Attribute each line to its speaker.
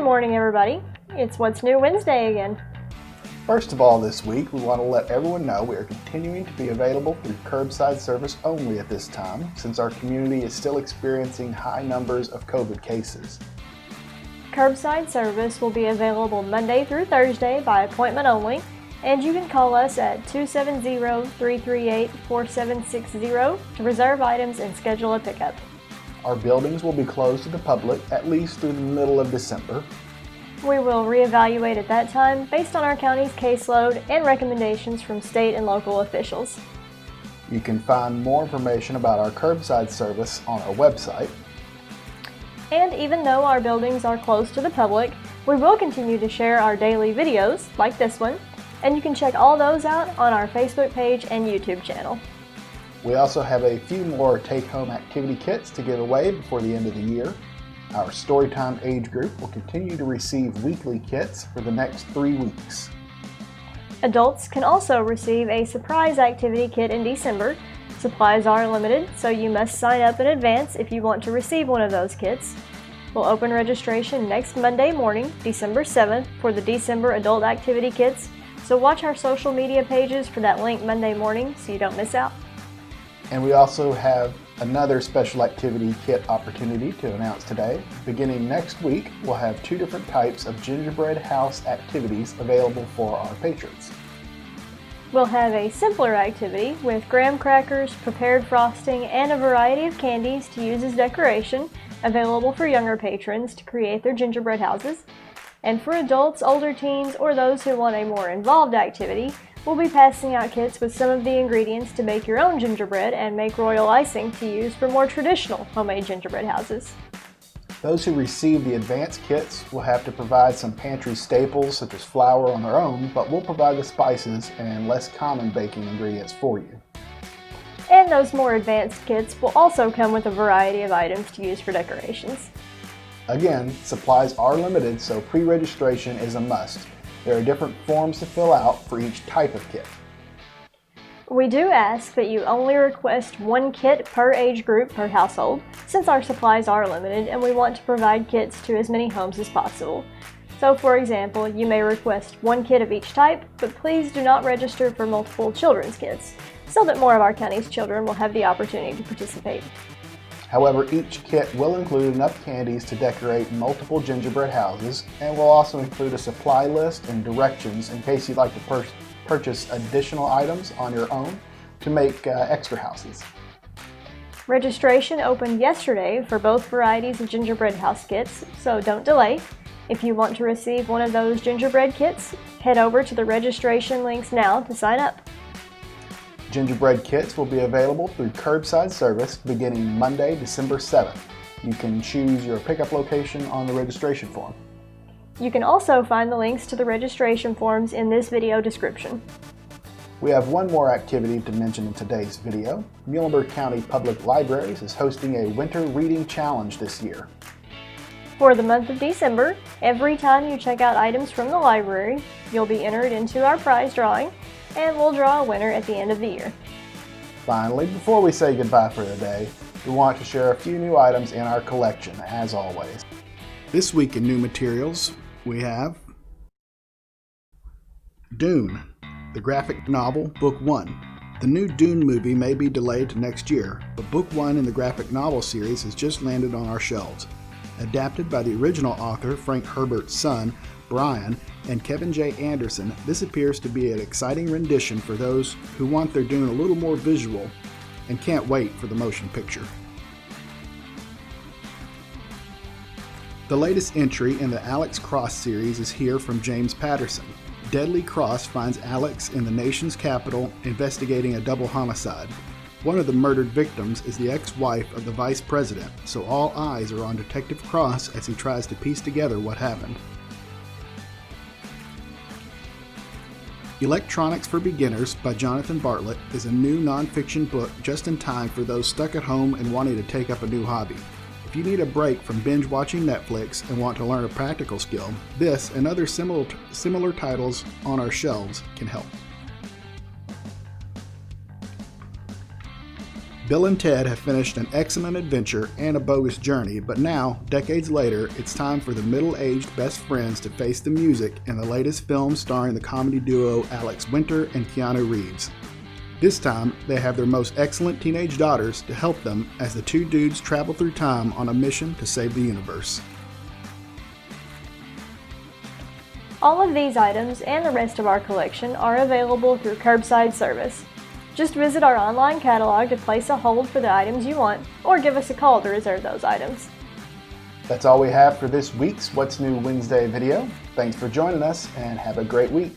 Speaker 1: Good morning, everybody. It's What's New Wednesday again.
Speaker 2: First of all, this week, we want to let everyone know we are continuing to be available through curbside service only at this time, since our community is still experiencing high numbers of COVID cases.
Speaker 1: Curbside service will be available Monday through Thursday by appointment only, and you can call us at 270-338-4760 to reserve items and schedule a pickup.
Speaker 2: Our buildings will be closed to the public at least through the middle of December.
Speaker 1: We will reevaluate at that time based on our county's caseload and recommendations from state and local officials.
Speaker 2: You can find more information about our curbside service on our website.
Speaker 1: And even though our buildings are closed to the public, we will continue to share our daily videos, like this one, and you can check all those out on our Facebook page and YouTube channel.
Speaker 2: We also have a few more take-home activity kits to give away before the end of the year. Our Storytime age group will continue to receive weekly kits for the next 3 weeks.
Speaker 1: Adults can also receive a surprise activity kit in December. Supplies are limited, so you must sign up in advance if you want to receive one of those kits. We'll open registration next Monday morning, December 7th, for the December adult activity kits, so watch our social media pages for that link Monday morning so you don't miss out.
Speaker 2: And we also have another special activity kit opportunity to announce today. Beginning next week, we'll have 2 different types of gingerbread house activities available for our patrons.
Speaker 1: We'll have a simpler activity with graham crackers, prepared frosting, and a variety of candies to use as decoration, available for younger patrons to create their gingerbread houses. And for adults, older teens, or those who want a more involved activity, we'll be passing out kits with some of the ingredients to make your own gingerbread and make royal icing to use for more traditional homemade gingerbread houses.
Speaker 2: Those who receive the advanced kits will have to provide some pantry staples such as flour on their own, but we'll provide the spices and less common baking ingredients for you.
Speaker 1: And those more advanced kits will also come with a variety of items to use for decorations.
Speaker 2: Again, supplies are limited, so pre-registration is a must. There are different forms to fill out for each type of kit.
Speaker 1: We do ask that you only request 1 kit per age group per household, since our supplies are limited and we want to provide kits to as many homes as possible. So for example, you may request 1 kit of each type, but please do not register for multiple children's kits, so that more of our county's children will have the opportunity to participate.
Speaker 2: However, each kit will include enough candies to decorate multiple gingerbread houses, and will also include a supply list and directions in case you'd like to purchase additional items on your own to make extra houses.
Speaker 1: Registration opened yesterday for both varieties of gingerbread house kits, so don't delay. If you want to receive one of those gingerbread kits, head over to the registration links now to sign up.
Speaker 2: Gingerbread kits will be available through curbside service beginning Monday, December 7th. You can choose your pickup location on the registration form.
Speaker 1: You can also find the links to the registration forms in this video description.
Speaker 2: We have one more activity to mention in today's video. Muhlenberg County Public Libraries is hosting a winter reading challenge this year.
Speaker 1: For the month of December, every time you check out items from the library, you'll be entered into our prize drawing, and we'll draw a winner at the end of the year.
Speaker 2: Finally, before we say goodbye for the day, we want to share a few new items in our collection, as always. This week in new materials, we have Dune, the graphic novel, Book 1. The new Dune movie may be delayed to next year, but Book 1 in the graphic novel series has just landed on our shelves. Adapted by the original author, Frank Herbert's son, Brian, and Kevin J. Anderson, this appears to be an exciting rendition for those who want their Dune a little more visual and can't wait for the motion picture. The latest entry in the Alex Cross series is here from James Patterson. Deadly Cross finds Alex in the nation's capital investigating a double homicide. One of the murdered victims is the ex-wife of the vice president, so all eyes are on Detective Cross as he tries to piece together what happened. Electronics for Beginners by Jonathan Bartlett is a new nonfiction book just in time for those stuck at home and wanting to take up a new hobby. If you need a break from binge watching Netflix and want to learn a practical skill, this and other similar titles on our shelves can help. Bill and Ted have finished an excellent adventure and a bogus journey, but now, decades later, it's time for the middle-aged best friends to face the music in the latest film starring the comedy duo Alex Winter and Keanu Reeves. This time, they have their most excellent teenage daughters to help them as the two dudes travel through time on a mission to save the universe.
Speaker 1: All of these items and the rest of our collection are available through curbside service. Just visit our online catalog to place a hold for the items you want, or give us a call to reserve those items.
Speaker 2: That's all we have for this week's What's New Wednesday video. Thanks for joining us and have a great week.